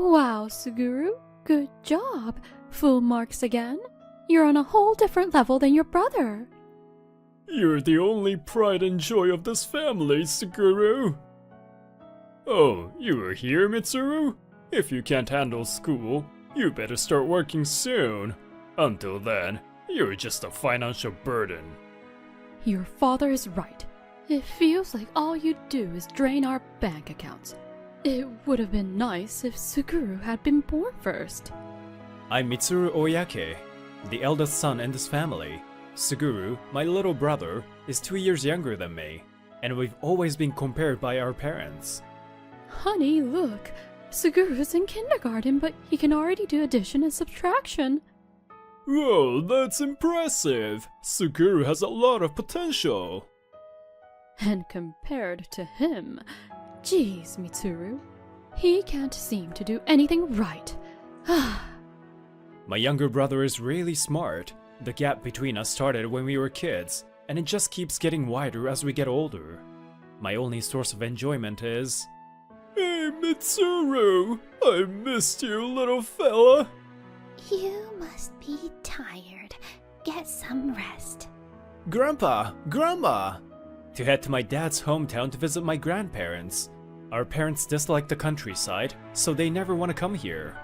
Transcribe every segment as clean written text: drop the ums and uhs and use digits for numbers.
Wow, Suguru, good job. Full marks again. You're on a whole different level than your brother. You're the only pride and joy of this family, Suguru. Oh, you were here, Mitsuru? If you can't handle school, you better start working soon. Until then, you're just a financial burden. Your father is right. It feels like all you do is drain our bank accounts. It would have been nice if Suguru had been born first. I'm Mitsuru Oyake, the eldest son in this family. Suguru, my little brother, is 2 years younger than me, and we've always been compared by our parents. Honey, look. Suguru's in kindergarten, but he can already do addition and subtraction. Whoa, that's impressive! Suguru has a lot of potential. And compared to him, geez, Mitsuru, he can't seem to do anything right. My younger brother is really smart. The gap between us started when we were kids, and it just keeps getting wider as we get older. My only source of enjoyment is... Hey, Mitsuru! I missed you, little fella! You must be tired. Get some rest. Grandpa! Grandma! To head to my dad's hometown to visit my grandparents. Our parents dislike the countryside, so they never want to come here.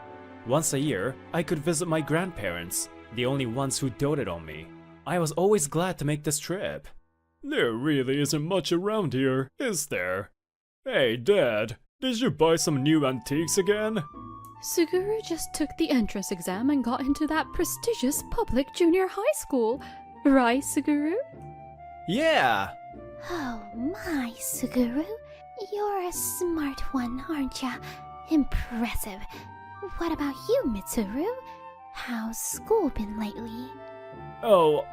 Once a year, I could visit my grandparents, the only ones who doted on me. I was always glad to make this trip. There really isn't much around here, is there? Hey, Dad, did you buy some new antiques again? Suguru just took the entrance exam and got into that prestigious public junior high school. Right, Suguru? Yeah! Oh my, Suguru. You're a smart one, aren't ya? Impressive. What about you, Mitsuru? How's school been lately? Oh,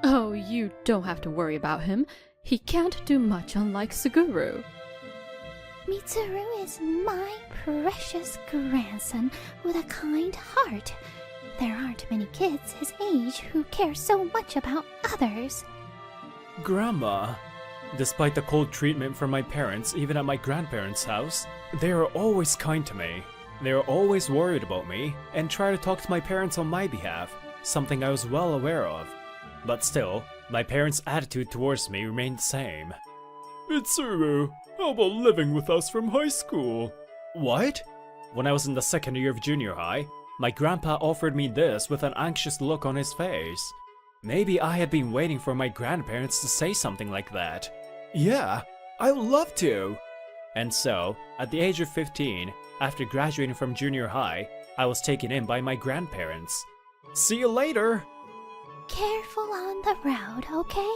Oh, you don't have to worry about him. He can't do much, unlike Suguru. Mitsuru is my precious grandson with a kind heart. There aren't many kids his age who care so much about others. Grandma. Despite the cold treatment from my parents, even at my grandparents' house, they are always kind to me. They are always worried about me and try to talk to my parents on my behalf, something I was well aware of. But still, my parents' attitude towards me remained the same. Mitsuru, how about living with us from high school? What? When I was in the second year of junior high, my grandpa offered me this with an anxious look on his face. Maybe I had been waiting for my grandparents to say something like that. Yeah, I would love to! And so, at the age of 15, after graduating from junior high, I was taken in by my grandparents. See you later! Careful on the road, okay?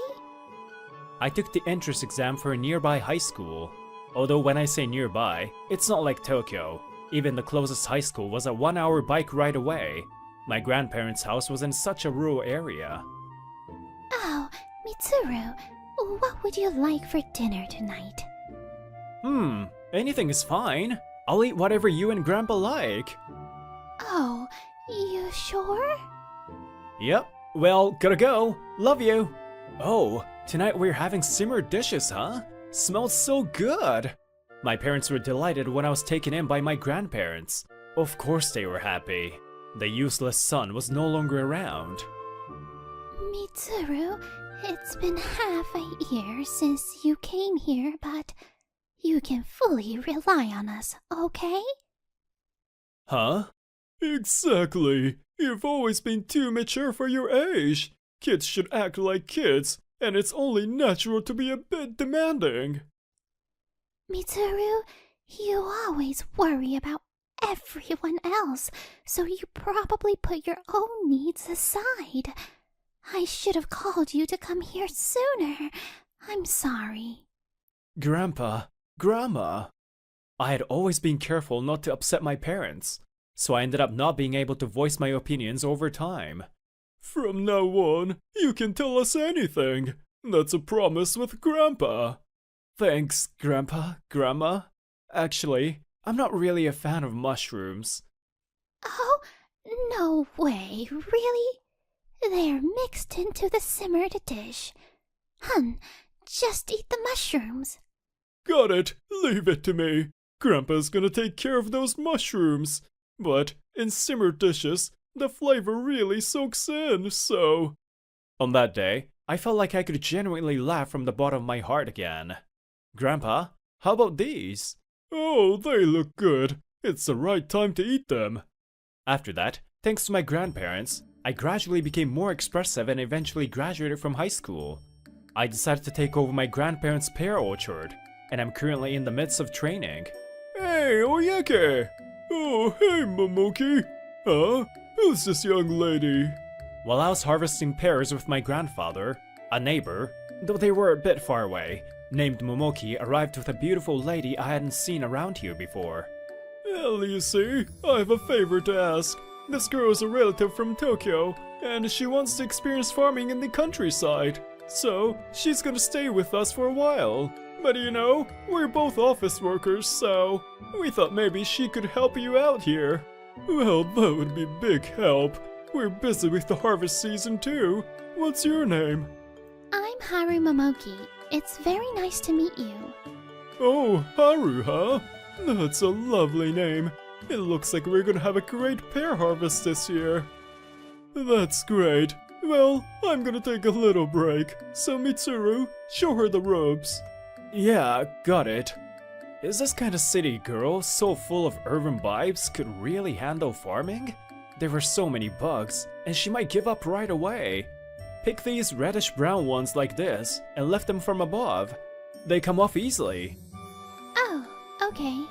I took the entrance exam for a nearby high school. Although when I say nearby, it's not like Tokyo. Even the closest high school was a 1-hour bike ride away. My grandparents' house was in such a rural area. Oh, Mitsuru, what would you like for dinner tonight? Anything is fine. I'll eat whatever you and Grandpa like. Oh, you sure? Yep. Well, gotta go. Love you. Oh, tonight we're having simmered dishes, huh? Smells so good. My parents were delighted when I was taken in by my grandparents. Of course they were happy. The useless son was no longer around. Mitsuru, it's been half a year since you came here, but you can fully rely on us, okay? Huh? Exactly. You've always been too mature for your age. Kids should act like kids, and it's only natural to be a bit demanding. Mitsuru, you always worry about everyone else, so you probably put your own needs aside. I should have called you to come here sooner. I'm sorry. Grandpa, Grandma. I had always been careful not to upset my parents, so I ended up not being able to voice my opinions over time. From now on, you can tell us anything. That's a promise with Grandpa. Thanks, Grandpa, Grandma. Actually, I'm not really a fan of mushrooms. Oh, no way, really? They're mixed into the simmered dish. Hun, just eat the mushrooms. Got it. Leave it to me. Grandpa's gonna take care of those mushrooms. But in simmered dishes, the flavor really soaks in, so... On that day, I felt like I could genuinely laugh from the bottom of my heart again. Grandpa, how about these? Oh, they look good. It's the right time to eat them. After that, thanks to my grandparents, I gradually became more expressive and eventually graduated from high school. I decided to take over my grandparents' pear orchard, and I'm currently in the midst of training. Hey, Oyeke! Oh, hey, Momoki! Huh? Who's this young lady? While I was harvesting pears with my grandfather, a neighbor, though they were a bit far away, named Momoki arrived with a beautiful lady I hadn't seen around here before. Well, you see, I have a favor to ask. This girl is a relative from Tokyo, and she wants to experience farming in the countryside. So, she's gonna stay with us for a while. But you know, we're both office workers, so we thought maybe she could help you out here. Well, that would be big help. We're busy with the harvest season too. What's your name? I'm Haru Momoki. It's very nice to meet you. Oh, Haru, huh? That's a lovely name. It looks like we're gonna have a great pear harvest this year. That's great. Well, I'm gonna take a little break. So Mitsuru, show her the ropes. Yeah, got it. Is this kind of city girl so full of urban vibes could really handle farming? There were so many bugs, and she might give up right away. Pick these reddish-brown ones like this, and lift them from above. They come off easily. Oh, okay.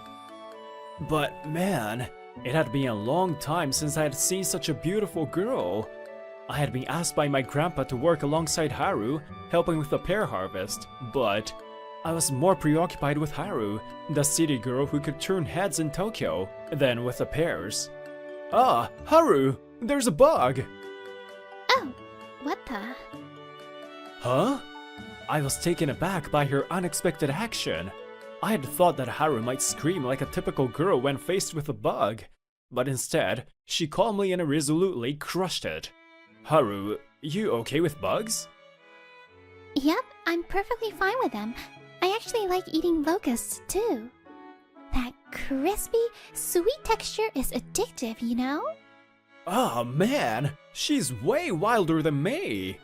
But man, it had been a long time since I had seen such a beautiful girl. I had been asked by my grandpa to work alongside Haru, helping with the pear harvest, but I was more preoccupied with Haru, the city girl who could turn heads in Tokyo, than with the pears. Ah, Haru! There's a bug! Oh, what the? Huh? I was taken aback by her unexpected action. I had thought that Haru might scream like a typical girl when faced with a bug, but instead, she calmly and resolutely crushed it. Haru, you okay with bugs? Yep, I'm perfectly fine with them. I actually like eating locusts too. That crispy, sweet texture is addictive, you know? Oh man, she's way wilder than me!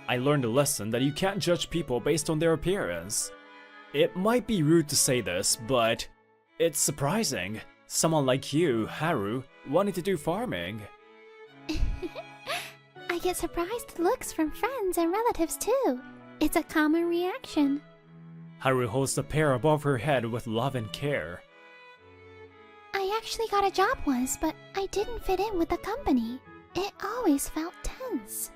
I learned a lesson that you can't judge people based on their appearance. It might be rude to say this, but it's surprising. Someone like you, Haru, wanting to do farming. I get surprised looks from friends and relatives too. It's a common reaction. Haru holds the pear above her head with love and care. I actually got a job once, but I didn't fit in with the company. It always felt tense.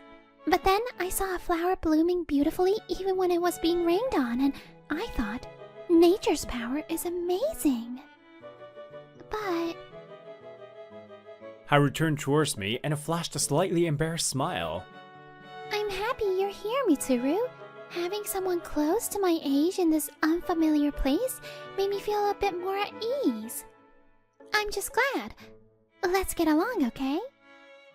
But then I saw a flower blooming beautifully even when it was being rained on, and I thought, nature's power is amazing. But... Haru turned towards me and flashed a slightly embarrassed smile. I'm happy you're here, Mitsuru. Having someone close to my age in this unfamiliar place made me feel a bit more at ease. I'm just glad. Let's get along, okay?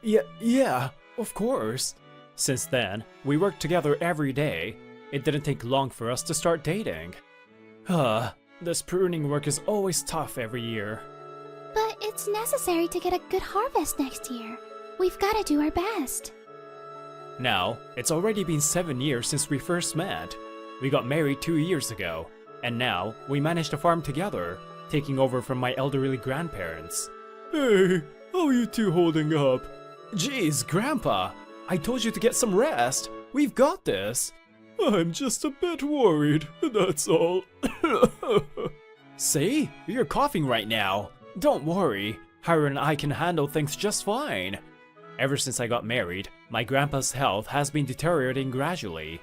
Yeah, of course. Since then, we worked together every day. It didn't take long for us to start dating. This pruning work is always tough every year. But it's necessary to get a good harvest next year. We've got to do our best. Now, it's already been 7 years since we first met. We got married 2 years ago, and now we managed to farm together, taking over from my elderly grandparents. Hey, how are you two holding up? Jeez, Grandpa! I told you to get some rest! We've got this! I'm just a bit worried, that's all. See? You're coughing right now. Don't worry, Haru and I can handle things just fine. Ever since I got married, my grandpa's health has been deteriorating gradually.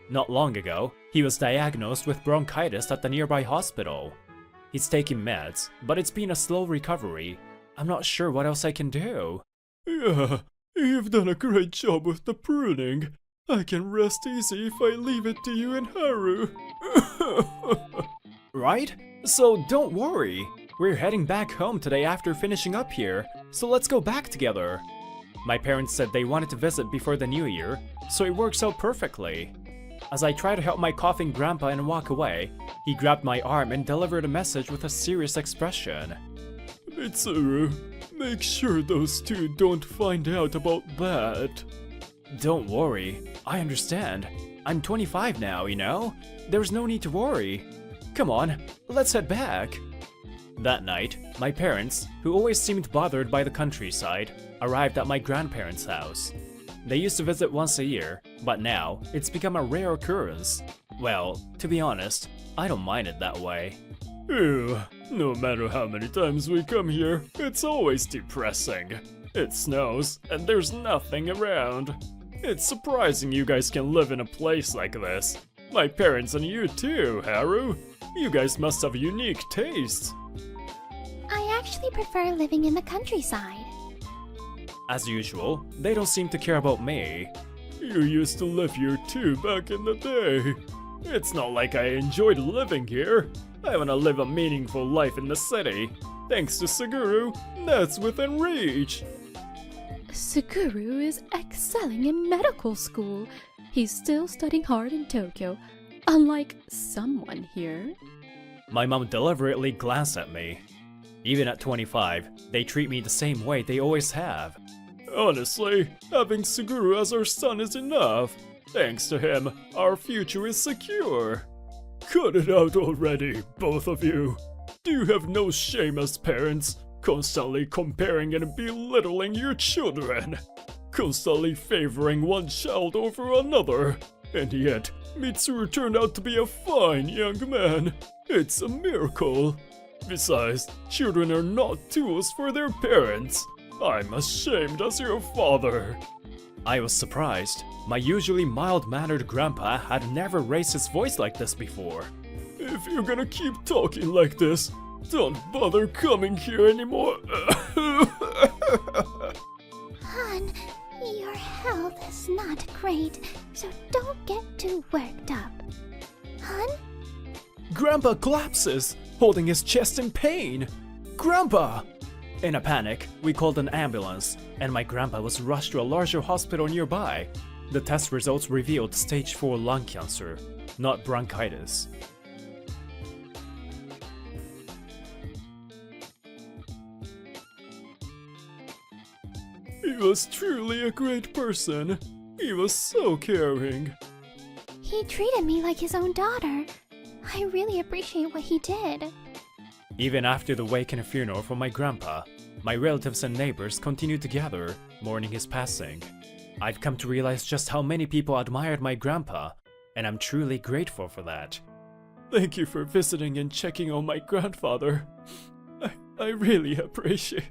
Not long ago, he was diagnosed with bronchitis at the nearby hospital. He's taking meds, but it's been a slow recovery. I'm not sure what else I can do. Yeah, you've done a great job with the pruning. I can rest easy if I leave it to you and Haru. Right? So don't worry. We're heading back home today after finishing up here, so let's go back together. My parents said they wanted to visit before the new year, so it works out perfectly. As I try to help my coughing grandpa and walk away, he grabbed my arm and delivered a message with a serious expression. Mitsuru, make sure those two don't find out about that. Don't worry, I understand. I'm 25 now, you know? There's no need to worry. Come on, let's head back. That night, my parents, who always seemed bothered by the countryside, arrived at my grandparents' house. They used to visit once a year, but now it's become a rare occurrence. Well, to be honest, I don't mind it that way. Ew, no matter how many times we come here, it's always depressing. It snows, and there's nothing around. It's surprising you guys can live in a place like this. My parents and you too, Haru. You guys must have unique tastes. I actually prefer living in the countryside. As usual, they don't seem to care about me. You used to live here too back in the day. It's not like I enjoyed living here. I want to live a meaningful life in the city. Thanks to Suguru, that's within reach. Suguru is excelling in medical school. He's still studying hard in Tokyo, unlike someone here. My mom deliberately glanced at me. Even at 25, they treat me the same way they always have. Honestly, having Suguru as our son is enough. Thanks to him, our future is secure. Cut it out already, both of you. Do you have no shame as parents? Constantly comparing and belittling your children. Constantly favoring one child over another. And yet, Mitsuru turned out to be a fine young man. It's a miracle. Besides, children are not tools for their parents. I'm ashamed as your father. I was surprised. My usually mild-mannered grandpa had never raised his voice like this before. If you're gonna keep talking like this, don't bother coming here anymore. Hon, your health is not great, so don't get too worked up. Hon? Grandpa collapses, holding his chest in pain. Grandpa! In a panic, we called an ambulance, and my grandpa was rushed to a larger hospital nearby. The test results revealed stage 4 lung cancer, not bronchitis. He was truly a great person. He was so caring. He treated me like his own daughter. I really appreciate what he did. Even after the wake and funeral for my grandpa, my relatives and neighbors continued to gather, mourning his passing. I've come to realize just how many people admired my grandpa, and I'm truly grateful for that. Thank you for visiting and checking on my grandfather. I really appreciate.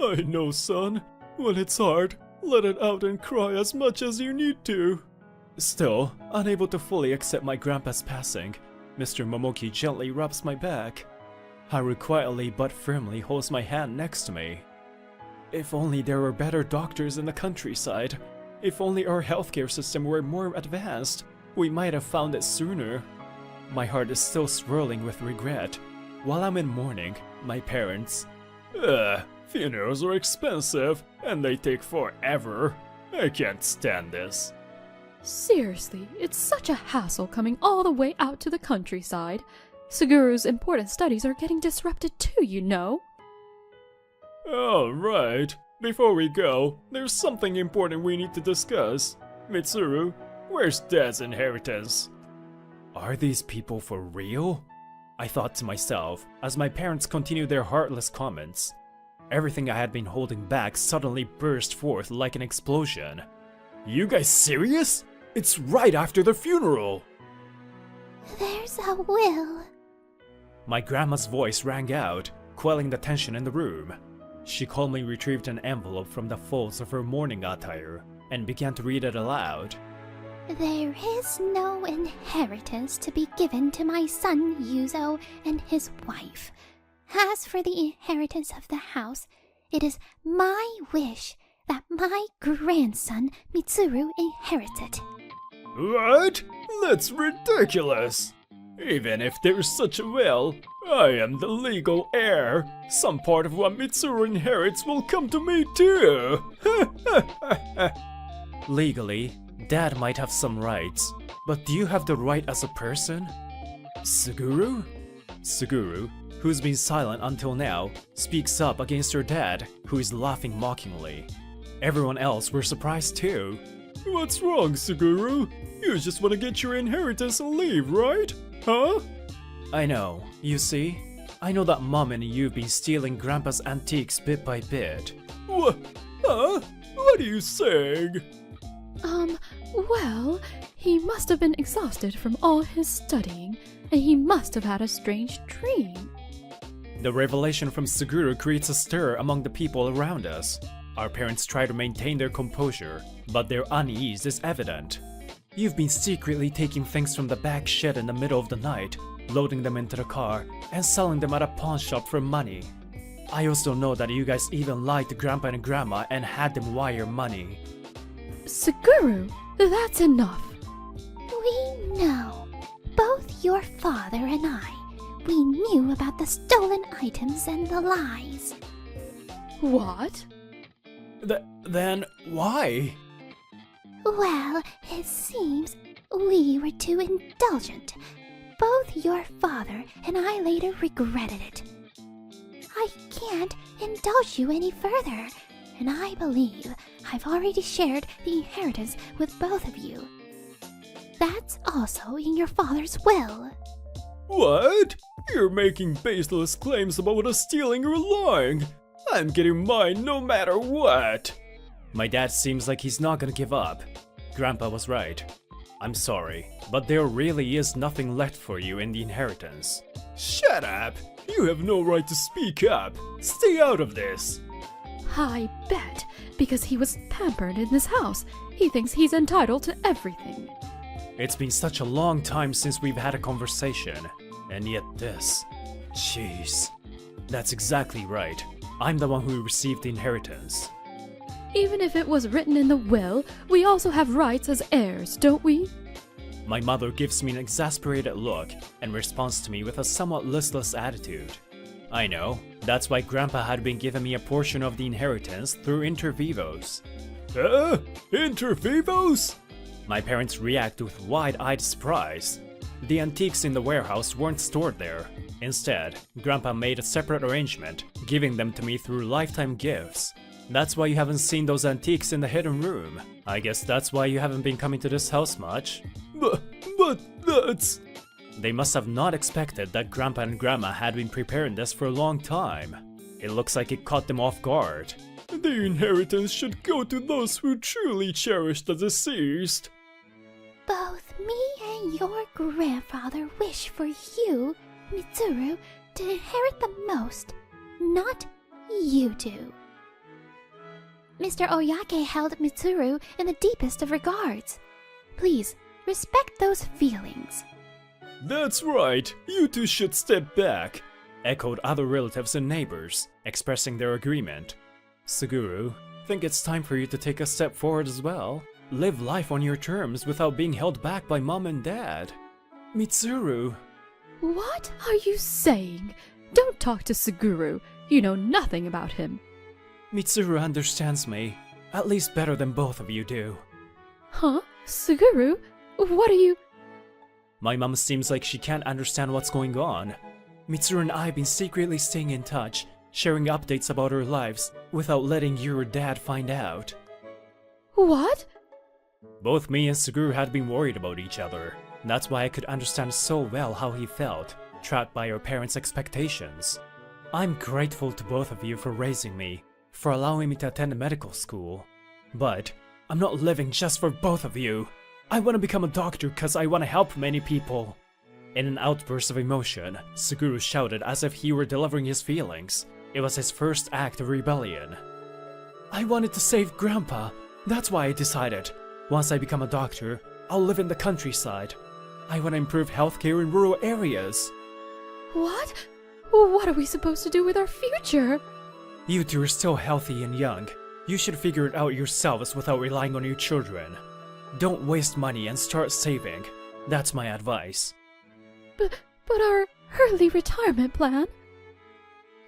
I know, son. When it's hard, let it out and cry as much as you need to. Still, unable to fully accept my grandpa's passing, Mr. Momoki gently rubs my back. Haru quietly but firmly holds my hand next to me. If only there were better doctors in the countryside. If only our healthcare system were more advanced, we might have found it sooner. My heart is still swirling with regret. While I'm in mourning, my parents... Funerals are expensive, and they take forever. I can't stand this. Seriously, it's such a hassle coming all the way out to the countryside. Suguru's important studies are getting disrupted too, you know. Oh, right. Before we go, there's something important we need to discuss. Mitsuru, where's Dad's inheritance? Are these people for real? I thought to myself, as my parents continued their heartless comments. Everything I had been holding back suddenly burst forth like an explosion. You guys serious? It's right after the funeral! There's a will. My grandma's voice rang out, quelling the tension in the room. She calmly retrieved an envelope from the folds of her mourning attire and began to read it aloud. There is no inheritance to be given to my son Yuzo and his wife. As for the inheritance of the house, it is my wish that my grandson Mitsuru inherit it. What? That's ridiculous! Even if there's such a will, I am the legal heir. Some part of what Mitsuru inherits will come to me too. Legally, Dad might have some rights, but do you have the right as a person? Suguru? Suguru, who's been silent until now, speaks up against her dad, who is laughing mockingly. Everyone else were surprised too. What's wrong, Suguru? You just want to get your inheritance and leave, right? Huh? I know, you see? I know that Mom and you've been stealing Grandpa's antiques bit by bit. What? Huh? What are you saying? Well, he must have been exhausted from all his studying, and he must have had a strange dream. The revelation from Suguru creates a stir among the people around us. Our parents try to maintain their composure, but their unease is evident. You've been secretly taking things from the back shed in the middle of the night, loading them into the car, and selling them at a pawn shop for money. I also know that you guys even lied to Grandpa and Grandma and had them wire money. Suguru, that's enough. We know. Both your father and I. We knew about the stolen items and the lies. What? Then why? Well, it seems we were too indulgent. Both your father and I later regretted it. I can't indulge you any further, and I believe I've already shared the inheritance with both of you. That's also in your father's will. What? You're making baseless claims about us stealing or lying. I'm getting mine no matter what. My dad seems like he's not gonna give up. Grandpa was right. I'm sorry, but there really is nothing left for you in the inheritance. Shut up! You have no right to speak up. Stay out of this. I bet, because he was pampered in this house, he thinks he's entitled to everything. It's been such a long time since we've had a conversation, and yet this. Jeez. That's exactly right. I'm the one who received the inheritance. Even if it was written in the will, we also have rights as heirs, don't we? My mother gives me an exasperated look and responds to me with a somewhat listless attitude. I know, that's why Grandpa had been giving me a portion of the inheritance through inter vivos. Inter vivos? My parents react with wide-eyed surprise. The antiques in the warehouse weren't stored there. Instead, Grandpa made a separate arrangement, giving them to me through lifetime gifts. That's why you haven't seen those antiques in the hidden room. I guess that's why you haven't been coming to this house much. But that's... They must have not expected that Grandpa and Grandma had been preparing this for a long time. It looks like it caught them off guard. The inheritance should go to those who truly cherish the deceased. Both me and your grandfather wish for you, Mitsuru, to inherit the most, not you two. Mr. Oyake held Mitsuru in the deepest of regards. Please, respect those feelings. That's right, you two should step back, Echoed other relatives and neighbors, expressing their agreement. Suguru, think it's time for you to take a step forward as well. Live life on your terms without being held back by Mom and Dad. Mitsuru. What are you saying? Don't talk to Suguru. You know nothing about him. Mitsuru understands me, at least better than both of you do. Huh? Suguru? What are you... My mom seems like she can't understand what's going on. Mitsuru and I have been secretly staying in touch, sharing updates about our lives, without letting your dad find out. What? Both me and Suguru had been worried about each other. That's why I could understand so well how he felt, trapped by our parents' expectations. I'm grateful to both of you for raising me, for allowing me to attend medical school. But I'm not living just for both of you. I want to become a doctor because I want to help many people. In an outburst of emotion, Suguru shouted as if he were delivering his feelings. It was his first act of rebellion. I wanted to save Grandpa. That's why I decided. Once I become a doctor, I'll live in the countryside. I want to improve healthcare in rural areas. What? What are we supposed to do with our future? You two are still healthy and young. You should figure it out yourselves without relying on your children. Don't waste money and start saving. That's my advice. But our early retirement plan?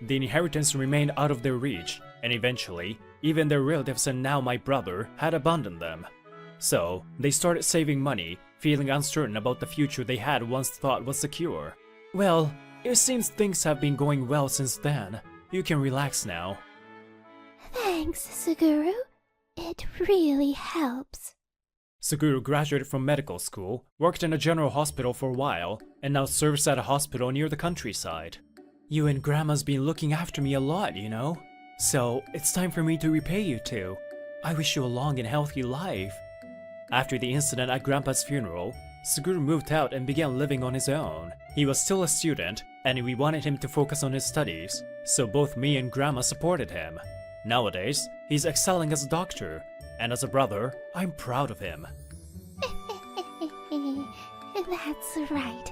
The inheritance remained out of their reach, and eventually, even their relatives and now my brother had abandoned them. So, they started saving money, feeling uncertain about the future they had once thought was secure. Well, it seems things have been going well since then. You can relax now. Thanks, Suguru. It really helps. Suguru graduated from medical school, worked in a general hospital for a while, and now serves at a hospital near the countryside. You and Grandma's been looking after me a lot, you know? So, it's time for me to repay you two. I wish you a long and healthy life. After the incident at Grandpa's funeral, Suguru moved out and began living on his own. He was still a student, and we wanted him to focus on his studies, so both me and Grandma supported him. Nowadays, he's excelling as a doctor, and as a brother, I'm proud of him. That's right.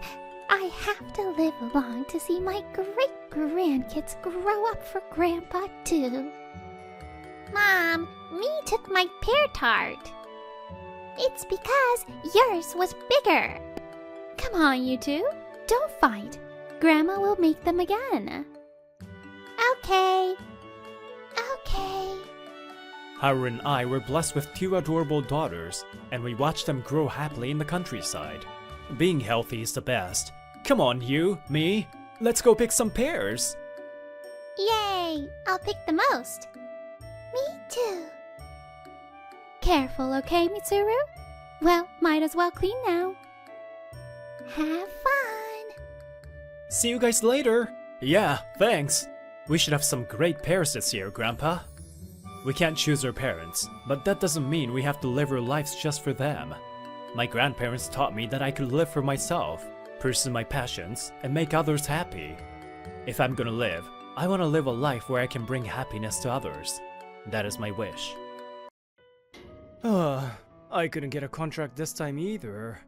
I have to live long to see my great-grandkids grow up for Grandpa, too. Mom, me took my pear tart. It's because yours was bigger. Come on, you two. Don't fight. Grandma will make them again. Okay. Okay. Haru and I were blessed with two adorable daughters, and we watched them grow happily in the countryside. Being healthy is the best. Come on, you, me, let's go pick some pears. Yay! I'll pick the most. Me too. Careful, okay, Mitsuru? Well, might as well clean now. Have fun! See you guys later. Yeah, thanks. We should have some great pears this year, Grandpa. We can't choose our parents, but that doesn't mean we have to live our lives just for them. My grandparents taught me that I could live for myself, pursue my passions, and make others happy. If I'm gonna live, I want to live a life where I can bring happiness to others. That is my wish. I couldn't get a contract this time either.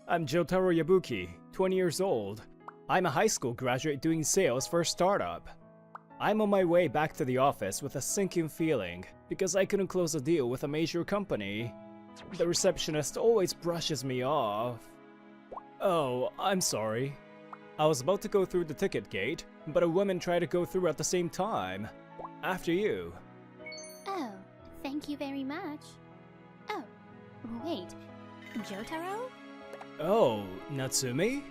I'm Jotaro Yabuki, 20 years old. I'm a high school graduate doing sales for a startup. I'm on my way back to the office with a sinking feeling because I couldn't close a deal with a major company. The receptionist always brushes me off. Oh, I'm sorry. I was about to go through the ticket gate, but a woman tried to go through at the same time. After you. Oh, thank you very much. Oh, wait. Jotaro? Oh, Natsumi?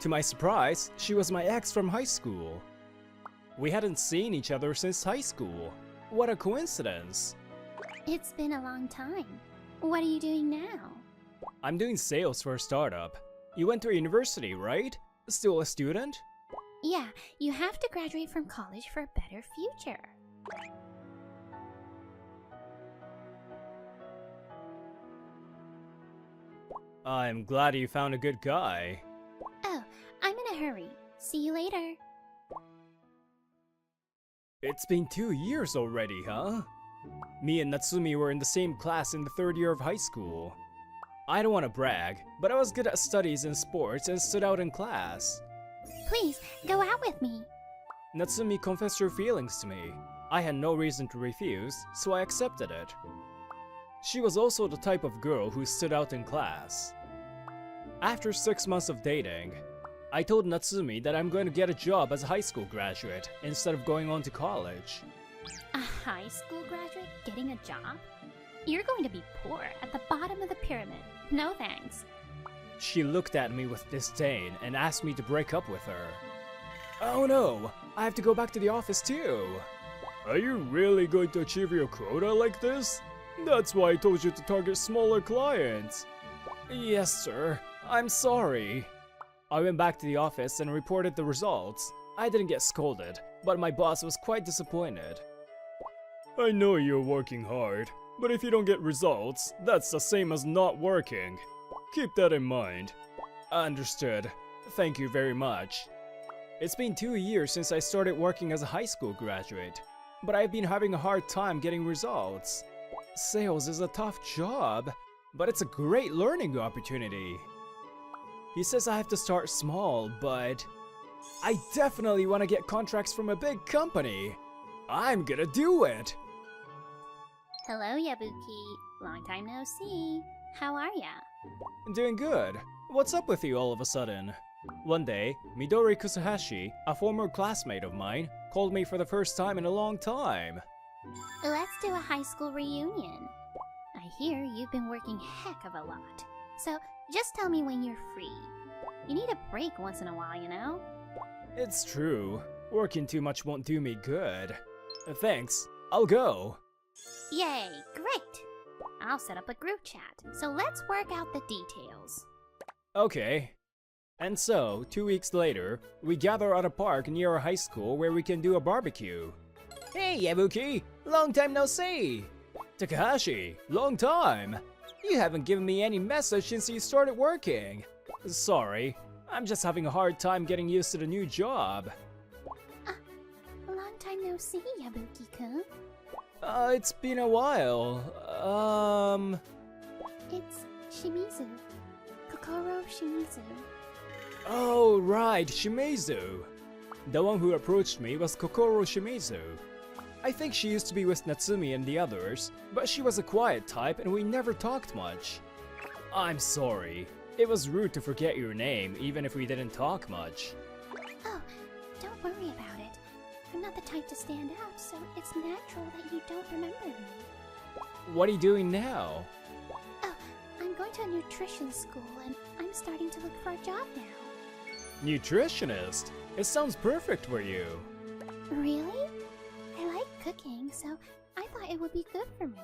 To my surprise, she was my ex from high school. We hadn't seen each other since high school. What a coincidence. It's been a long time. What are you doing now? I'm doing sales for a startup. You went to university, right? Still a student? Yeah, you have to graduate from college for a better future. I'm glad you found a good guy. Oh, I'm in a hurry. See you later. It's been 2 years already, huh? Me and Natsumi were in the same class in the 3rd year of high school. I don't want to brag, but I was good at studies and sports and stood out in class. Please, go out with me. Natsumi confessed her feelings to me. I had no reason to refuse, so I accepted it. She was also the type of girl who stood out in class. After 6 months of dating, I told Natsumi that I'm going to get a job as a high school graduate instead of going on to college. A high school graduate getting a job? You're going to be poor at the bottom of the pyramid. No thanks. She looked at me with disdain and asked me to break up with her. Oh no, I have to go back to the office too. Are you really going to achieve your quota like this? That's why I told you to target smaller clients. Yes, sir. I'm sorry. I went back to the office and reported the results. I didn't get scolded, but my boss was quite disappointed. I know you're working hard, but if you don't get results, that's the same as not working. Keep that in mind. Understood. Thank you very much. It's been 2 years since I started working as a high school graduate, but I've been having a hard time getting results. Sales is a tough job, but it's a great learning opportunity. He says I have to start small, but I definitely want to get contracts from a big company. I'm gonna do it! Hello, Yabuki. Long time no see. How are ya? Doing good. What's up with you all of a sudden? One day, Midori Kusuhashi, a former classmate of mine, called me for the first time in a long time. Let's do a high school reunion. I hear you've been working heck of a lot. So just tell me when you're free. You need a break once in a while, you know? It's true. Working too much won't do me good. Thanks. I'll go. Yay, great! I'll set up a group chat, so let's work out the details. Okay. And so, 2 weeks later, we gather at a park near our high school where we can do a barbecue. Hey, Yabuki! Long time no see! Takahashi, long time! You haven't given me any message since you started working. Sorry, I'm just having a hard time getting used to the new job. Long time no see, Yabuki-kun. It's been a while. It's Shimizu. Kokoro Shimizu. Oh, right, Shimizu. The one who approached me was Kokoro Shimizu. I think she used to be with Natsumi and the others, but she was a quiet type and we never talked much. I'm sorry. It was rude to forget your name, even if we didn't talk much. Oh, don't worry about it. I'm not the type to stand out, so it's natural that you don't remember me. What are you doing now? Oh, I'm going to a nutrition school and I'm starting to look for a job now. Nutritionist? It sounds perfect for you. Really? I like cooking, so I thought it would be good for me.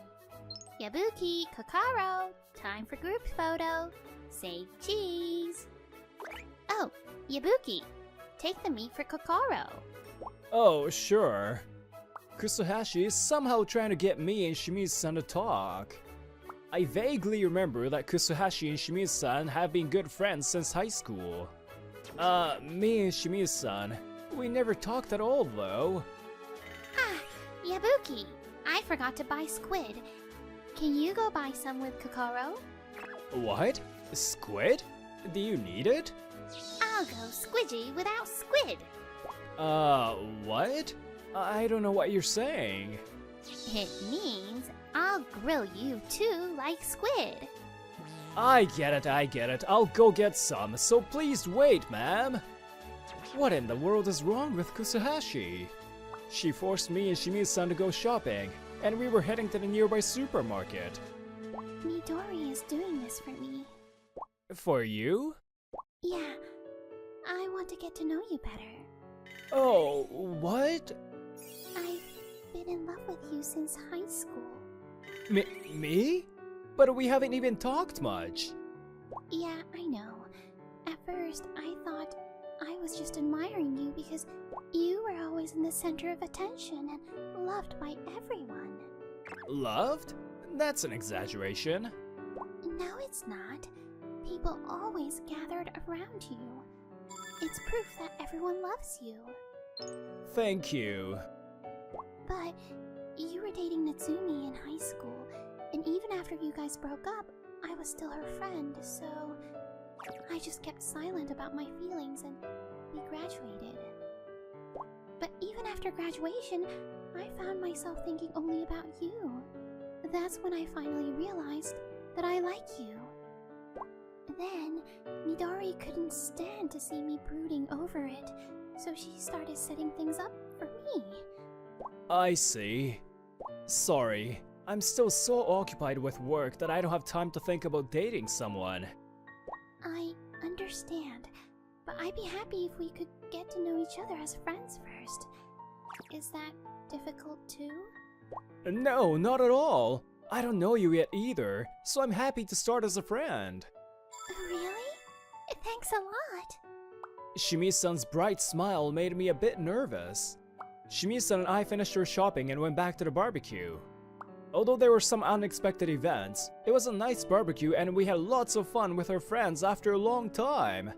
Yabuki, Kokoro, time for group photo. Say cheese. Oh, Yabuki, take the meat for Kokoro. Oh, sure. Kusuhashi is somehow trying to get me and Shimizu-san to talk. I vaguely remember that Kusuhashi and Shimizu-san have been good friends since high school. Me and Shimizu-san, we never talked at all though. Ah, Yabuki, I forgot to buy squid. Can you go buy some with Kokoro? What? Squid? Do you need it? I'll go squidgy without squid. What? I don't know what you're saying. It means I'll grill you too like squid. I get it. I'll go get some, so please wait, ma'am. What in the world is wrong with Kusuhashi? She forced me and Shimizu-san to go shopping, and we were heading to the nearby supermarket. Midori is doing this for me. For you? Yeah, I want to get to know you better. Oh, what? I've been in love with you since high school. Me? But we haven't even talked much. Yeah, I know. At first, I thought I was just admiring you because you were always in the center of attention and loved by everyone. Loved? That's an exaggeration. No, it's not. People always gathered around you. It's proof that everyone loves you. Thank you. But you were dating Natsumi in high school, and even after you guys broke up, I was still her friend, so I just kept silent about my feelings and we graduated. But even after graduation, I found myself thinking only about you. That's when I finally realized that I like you. Then, Midori couldn't stand to see me brooding over it, so she started setting things up for me. I see. Sorry, I'm still so occupied with work that I don't have time to think about dating someone. I understand, but I'd be happy if we could get to know each other as friends first. Is that difficult too? No, not at all. I don't know you yet either, so I'm happy to start as a friend. Really? Thanks a lot. Shimizu-san's bright smile made me a bit nervous. Shimizu-san and I finished our shopping and went back to the barbecue. Although there were some unexpected events, it was a nice barbecue and we had lots of fun with our friends after a long time.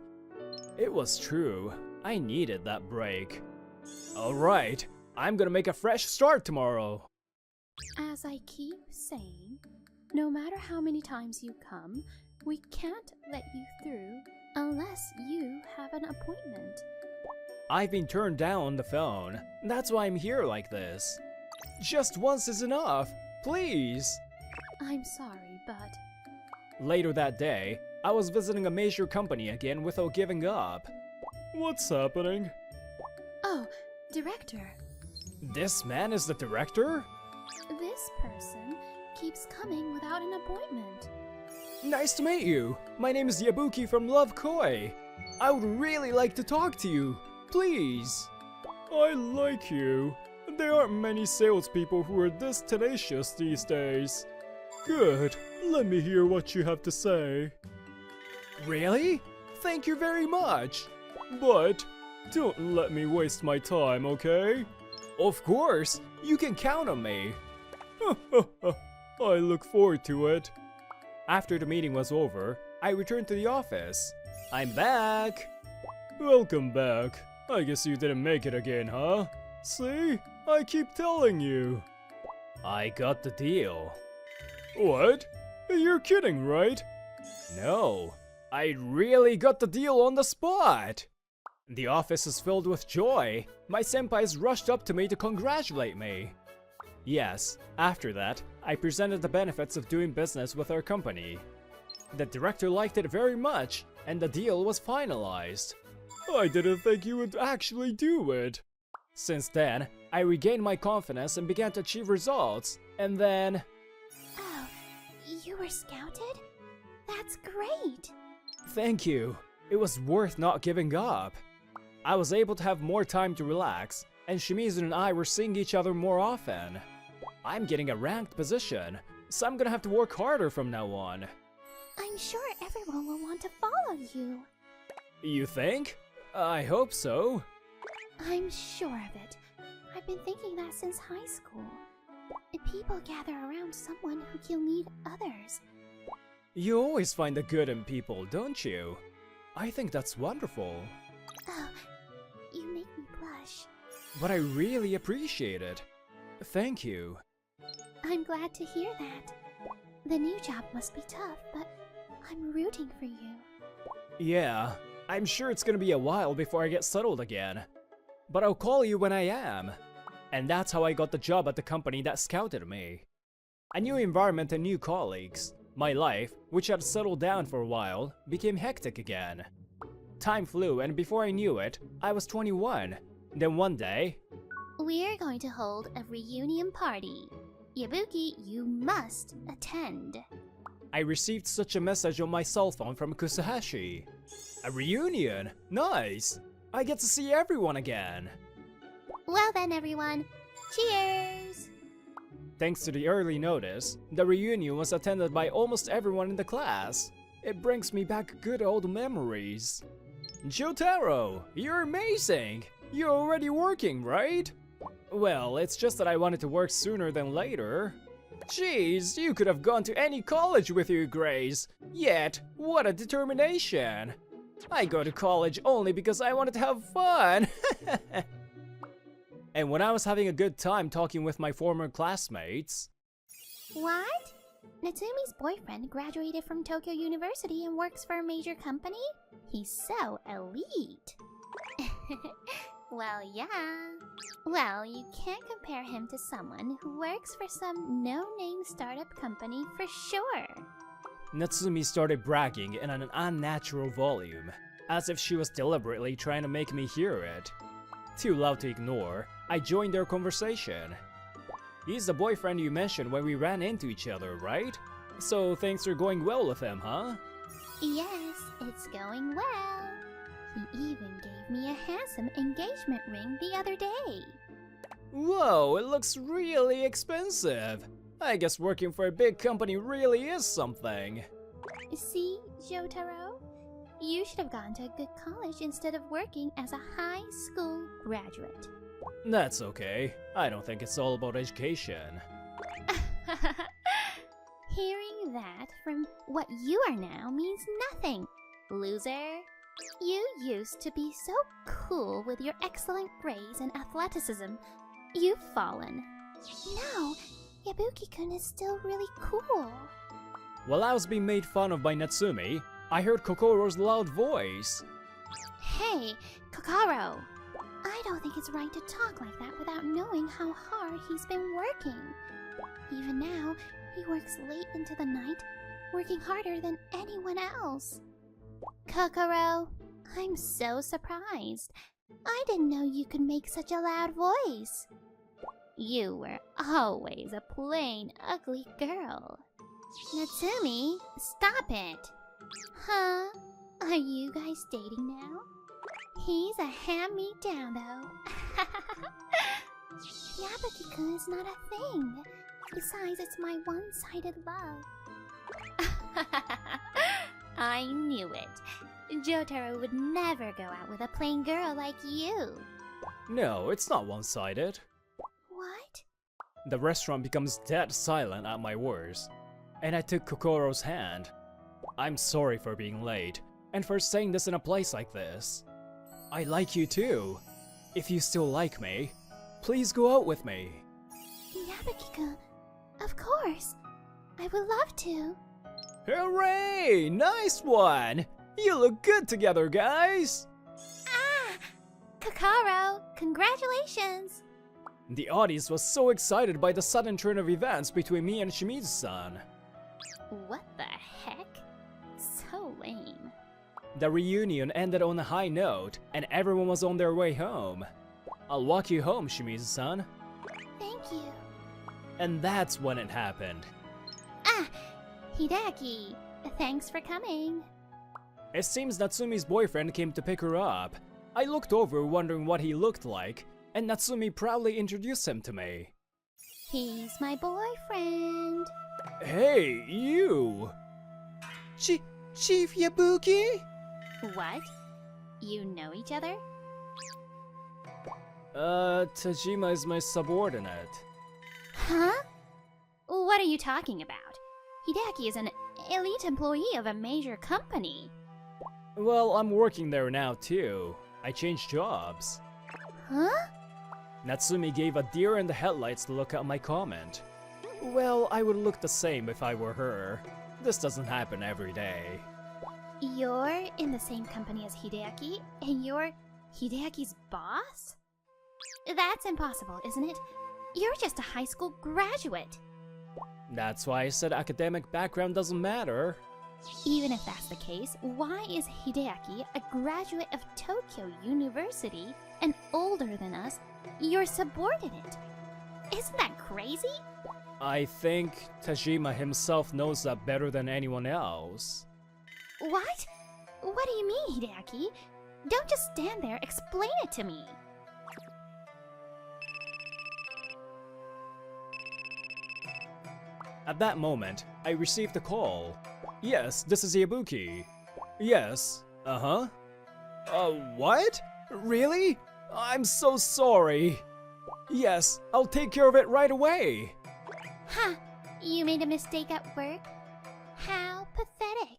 It was true, I needed that break. Alright, I'm gonna make a fresh start tomorrow. As I keep saying, no matter how many times you come, we can't let you through unless you have an appointment. I've been turned down on the phone. That's why I'm here like this. Just once is enough, please. I'm sorry, but Later that day, I was visiting a major company again without giving up. What's happening? oh, director, This man is the director? this person keeps coming without an appointment. Nice to meet you. My name is Yabuki from Love Koi. I would really like to talk to you. Please. I like you. There aren't many salespeople who are this tenacious these days. Good. Let me hear what you have to say. Really? Thank you very much. But don't let me waste my time, okay? Of course. You can count on me. I look forward to it. After the meeting was over, I returned to the office. I'm back. Welcome back. I guess you didn't make it again, huh? See? I keep telling you. I got the deal. What? You're kidding, right? No, I really got the deal on the spot. The office is filled with joy. My senpais rushed up to me to congratulate me. Yes, after that, I presented the benefits of doing business with our company. The director liked it very much, and the deal was finalized. I didn't think you would actually do it. Since then, I regained my confidence and began to achieve results, and then... Oh, you were scouted? That's great! Thank you. It was worth not giving up. I was able to have more time to relax, and Shimizu and I were seeing each other more often. I'm getting a ranked position, so I'm gonna have to work harder from now on. I'm sure everyone will want to follow you. You think? I hope so. I'm sure of it. I've been thinking that since high school. People gather around someone who can lead others. You always find the good in people, don't you? I think that's wonderful. Oh, you make me blush. But I really appreciate it. Thank you. I'm glad to hear that. The new job must be tough, but I'm rooting for you. Yeah, I'm sure it's gonna be a while before I get settled again. But I'll call you when I am. And that's how I got the job at the company that scouted me. A new environment and new colleagues. My life, which had settled down for a while, became hectic again. Time flew, and before I knew it, I was 21. Then one day... We're going to hold a reunion party. Yabuki, you must attend. I received such a message on my cell phone from Kusahashi. A reunion? Nice! I get to see everyone again! Well then, everyone, cheers! Thanks to the early notice, the reunion was attended by almost everyone in the class. It brings me back good old memories. Jotaro, you're amazing! You're already working, right? Well, it's just that I wanted to work sooner than later. Jeez, you could have gone to any college with your grades. Yet, what a determination! I go to college only because I wanted to have fun! And when I was having a good time talking with my former classmates... What? Natsumi's boyfriend graduated from Tokyo University and works for a major company? He's so elite. Well, yeah. Well, you can't compare him to someone who works for some no-name startup company for sure. Natsumi started bragging in an unnatural volume, as if she was deliberately trying to make me hear it. Too loud to ignore, I joined their conversation. He's the boyfriend you mentioned when we ran into each other, right? So things are going well with him, huh? Yes, it's going well. He even gave me a handsome engagement ring the other day. Whoa, it looks really expensive. I guess working for a big company really is something. See, Jotaro? You should have gone to a good college instead of working as a high school graduate. That's okay. I don't think it's all about education. Hearing that from what you are now means nothing, loser. You used to be so cool with your excellent grades and athleticism. You've fallen. No, Yabuki-kun is still really cool. While I was being made fun of by Natsumi, I heard Kokoro's loud voice. Hey, Kokoro! I don't think it's right to talk like that without knowing how hard he's been working. Even now, he works late into the night, working harder than anyone else. Kokoro, I'm so surprised. I didn't know you could make such a loud voice. You were always a plain ugly girl. Natsumi, stop it. Huh? Are you guys dating now? He's a hand-me-down, though. Yabuki-kun is not a thing. Besides, it's my one-sided love. I knew it. Jotaro would never go out with a plain girl like you. No, it's not one-sided. What? The restaurant becomes dead silent at my words, and I took Kokoro's hand. I'm sorry for being late, and for saying this in a place like this. I like you too. If you still like me, please go out with me. Yabuki-kun, of course. I would love to. Hooray! Nice one! You look good together, guys! Ah! Kokoro, congratulations! The audience was so excited by the sudden turn of events between me and Shimizu-san. What the heck? So lame. The reunion ended on a high note, and everyone was on their way home. I'll walk you home, Shimizu-san. Thank you. And that's when it happened. Ah! Hideaki, thanks for coming. It seems Natsumi's boyfriend came to pick her up. I looked over wondering what he looked like, and Natsumi proudly introduced him to me. He's my boyfriend. Hey, you! Chief Yabuki? What? You know each other? Tajima is my subordinate. Huh? What are you talking about? Hideaki is an elite employee of a major company. Well, I'm working there now too. I changed jobs. Huh? Natsumi gave a deer in the headlights look at my comment. Well, I would look the same if I were her. This doesn't happen every day. You're in the same company as Hideaki, and you're Hideaki's boss? That's impossible, isn't it? You're just a high school graduate. That's why I said academic background doesn't matter. Even if that's the case, why is Hideaki, a graduate of Tokyo University and older than us, your subordinate? Isn't that crazy? I think Tajima himself knows that better than anyone else. What? What do you mean, Hideaki? Don't just stand there, explain it to me. At that moment, I received a call. Yes, this is Yabuki. Yes, uh-huh. What? Really? I'm so sorry. Yes, I'll take care of it right away. Huh, you made a mistake at work? How pathetic.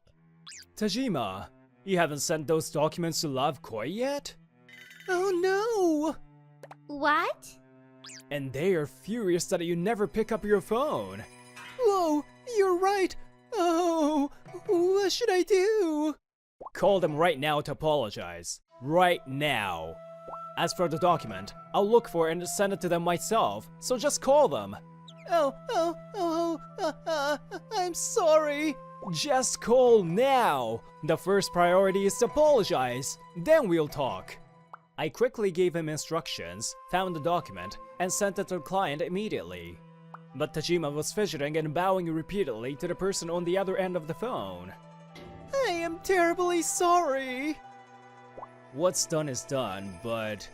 Tajima, you haven't sent those documents to Love Koi yet? Oh no! What? And they are furious that you never pick up your phone. Whoa, you're right. Oh, what should I do? Call them right now to apologize. Right now. As for the document, I'll look for it and send it to them myself, so just call them. I'm sorry. Just call now. The first priority is to apologize. Then we'll talk. I quickly gave him instructions, found the document, and sent it to the client immediately. But Tajima was fidgeting and bowing repeatedly to the person on the other end of the phone. I am terribly sorry. What's done is done, but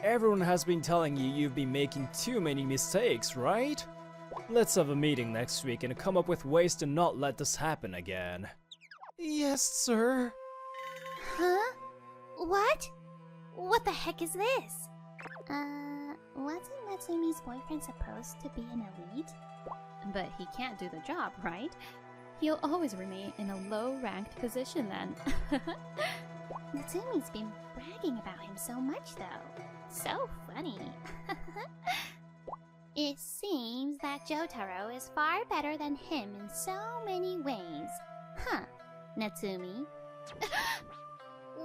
everyone has been telling you you've been making too many mistakes, right? Let's have a meeting next week and come up with ways to not let this happen again. Yes, sir. Huh? What? What the heck is this? Wasn't Natsumi's boyfriend supposed to be an elite? But he can't do the job, right? He'll always remain in a low-ranked position then. Natsumi's been bragging about him so much, though. So funny. It seems that Jotaro is far better than him in so many ways. Huh, Natsumi?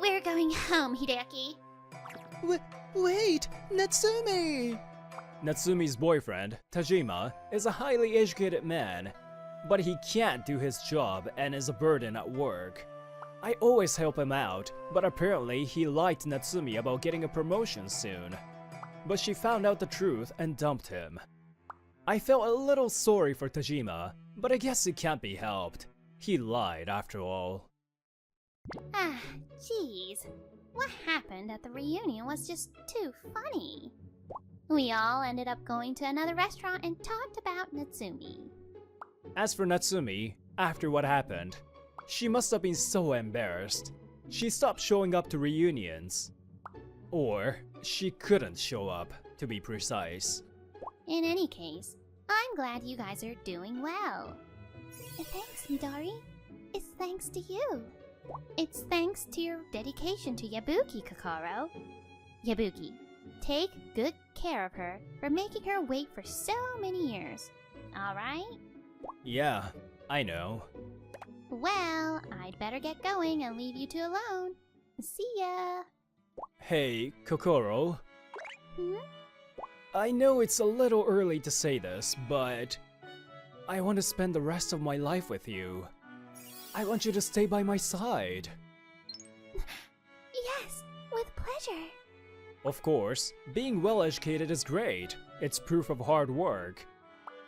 We're going home, Hideaki. Wait, Natsumi! Natsumi's boyfriend, Tajima, is a highly educated man, but he can't do his job and is a burden at work. I always help him out, but apparently he lied to Natsumi about getting a promotion soon. but she found out the truth and dumped him. I felt a little sorry for Tajima, but I guess it can't be helped. He lied after all. Ah, jeez. What happened at the reunion was just too funny. We all ended up going to another restaurant and talked about Natsumi. As for Natsumi, after what happened, she must have been so embarrassed. She stopped showing up to reunions. Or, she couldn't show up, to be precise. In any case, I'm glad you guys are doing well. Thanks, Midori. It's thanks to you. It's thanks to your dedication to Yabuki, Kokoro. Yabuki, take good care of her for making her wait for so many years. Alright? Yeah, I know. Well, I'd better get going and leave you two alone. See ya! Hey, Kokoro. Hmm? I know it's a little early to say this, but I want to spend the rest of my life with you. I want you to stay by my side. Yes, with pleasure. Of course, being well educated is great. It's proof of hard work.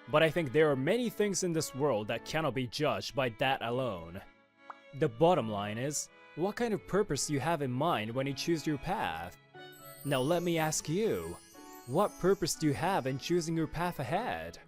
But I think there are many things in this world that cannot be judged by that alone. The bottom line is, what kind of purpose you have in mind when you choose your path? Now let me ask you, what purpose do you have in choosing your path ahead?